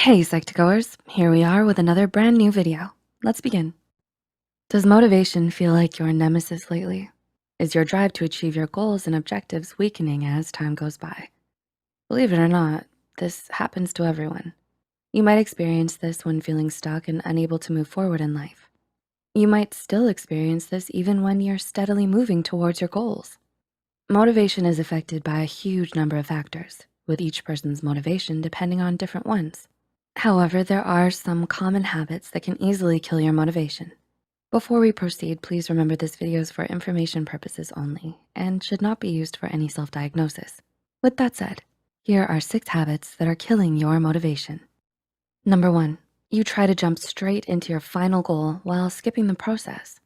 Hey Psych2Goers, here we are with another brand new video. Let's begin. Does motivation feel like your nemesis lately? Is your drive to achieve your goals and objectives weakening as time goes by? Believe it or not, this happens to everyone. You might experience this when feeling stuck and unable to move forward in life. You might still experience this even when you're steadily moving towards your goals. Motivation is affected by a huge number of factors, with each person's motivation depending on different ones. However, there are some common habits that can easily kill your motivation. Before we proceed, please remember this video is for information purposes only and should not be used for any self-diagnosis. With that said, here are 6 habits that are killing your motivation. Number 1, you try to jump straight into your final goal while skipping the process.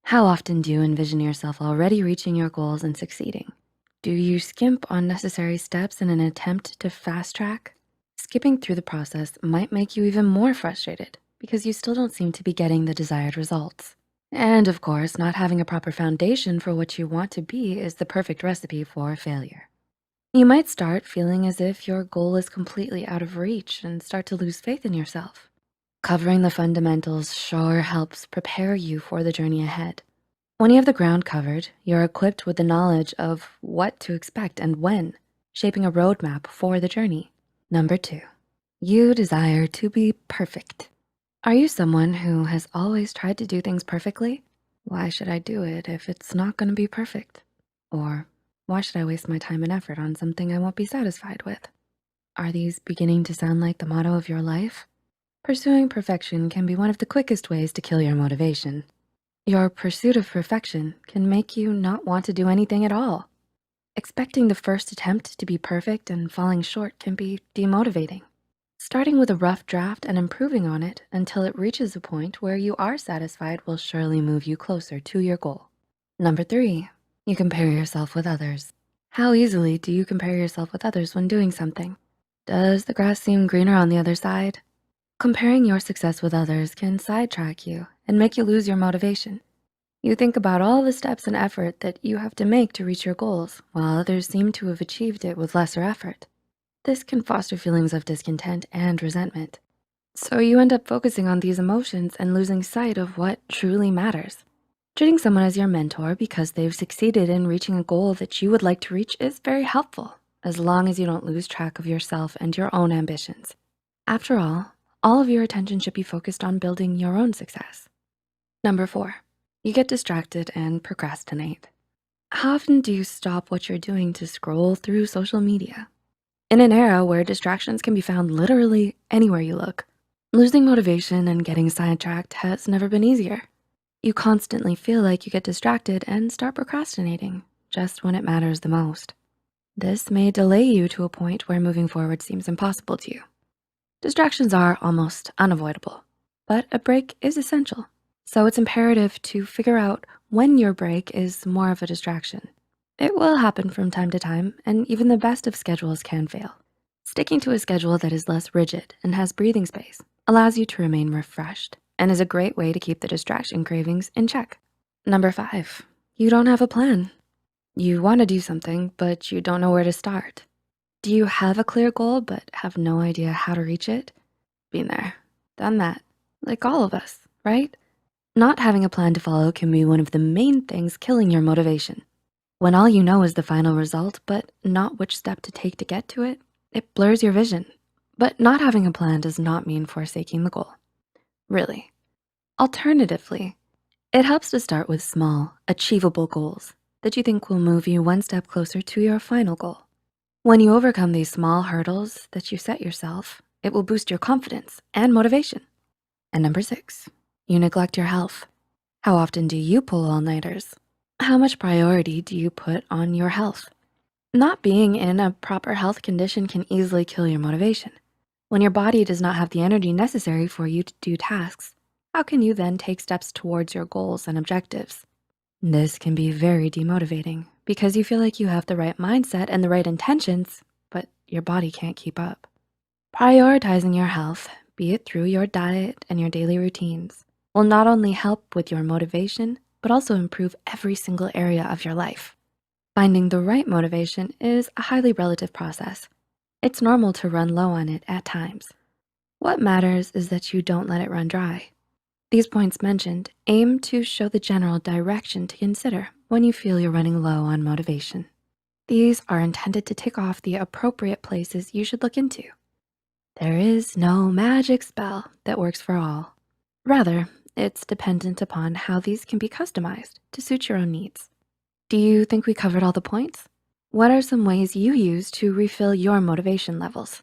How often do you envision yourself already reaching your goals and succeeding? Do you skimp on necessary steps in an attempt to fast track? Skipping through the process might make you even more frustrated because you still don't seem to be getting the desired results. And of course, not having a proper foundation for what you want to be is the perfect recipe for failure. You might start feeling as if your goal is completely out of reach and start to lose faith in yourself. Covering the fundamentals sure helps prepare you for the journey ahead. When you have the ground covered, you're equipped with the knowledge of what to expect and when, shaping a roadmap for the journey. Number 2, you desire to be perfect. Are you someone who has always tried to do things perfectly? Why should I do it if it's not gonna be perfect? Or why should I waste my time and effort on something I won't be satisfied with? Are these beginning to sound like the motto of your life? Pursuing perfection can be one of the quickest ways to kill your motivation. Your pursuit of perfection can make you not want to do anything at all. Expecting the first attempt to be perfect and falling short can be demotivating. Starting with a rough draft and improving on it until it reaches a point where you are satisfied will surely move you closer to your goal. Number 3, you compare yourself with others. How easily do you compare yourself with others when doing something? Does the grass seem greener on the other side? Comparing your success with others can sidetrack you and make you lose your motivation. You think about all the steps and effort that you have to make to reach your goals, while others seem to have achieved it with lesser effort. This can foster feelings of discontent and resentment. So you end up focusing on these emotions and losing sight of what truly matters. Treating someone as your mentor because they've succeeded in reaching a goal that you would like to reach is very helpful, as long as you don't lose track of yourself and your own ambitions. After all of your attention should be focused on building your own success. Number 4, you get distracted and procrastinate. How often do you stop what you're doing to scroll through social media? In an era where distractions can be found literally anywhere you look, losing motivation and getting sidetracked has never been easier. You constantly feel like you get distracted and start procrastinating just when it matters the most. This may delay you to a point where moving forward seems impossible to you. Distractions are almost unavoidable, but a break is essential. So it's imperative to figure out when your break is more of a distraction. It will happen from time to time, and even the best of schedules can fail. Sticking to a schedule that is less rigid and has breathing space allows you to remain refreshed and is a great way to keep the distraction cravings in check. Number 5, you don't have a plan. You wanna do something, but you don't know where to start. Do you have a clear goal but have no idea how to reach it? Been there, done that, like all of us, right? Not having a plan to follow can be one of the main things killing your motivation. When all you know is the final result, but not which step to take to get to it, it blurs your vision. But not having a plan does not mean forsaking the goal, really. Alternatively, it helps to start with small, achievable goals that you think will move you one step closer to your final goal. When you overcome these small hurdles that you set yourself, it will boost your confidence and motivation. And number 6, you neglect your health. How often do you pull all-nighters? How much priority do you put on your health? Not being in a proper health condition can easily kill your motivation. When your body does not have the energy necessary for you to do tasks, how can you then take steps towards your goals and objectives? This can be very demotivating because you feel like you have the right mindset and the right intentions, but your body can't keep up. Prioritizing your health, be it through your diet and your daily routines, will not only help with your motivation, but also improve every single area of your life. Finding the right motivation is a highly relative process. It's normal to run low on it at times. What matters is that you don't let it run dry. These points mentioned aim to show the general direction to consider when you feel you're running low on motivation. These are intended to tick off the appropriate places you should look into. There is no magic spell that works for all. Rather, it's dependent upon how these can be customized to suit your own needs. Do you think we covered all the points? What are some ways you use to refill your motivation levels?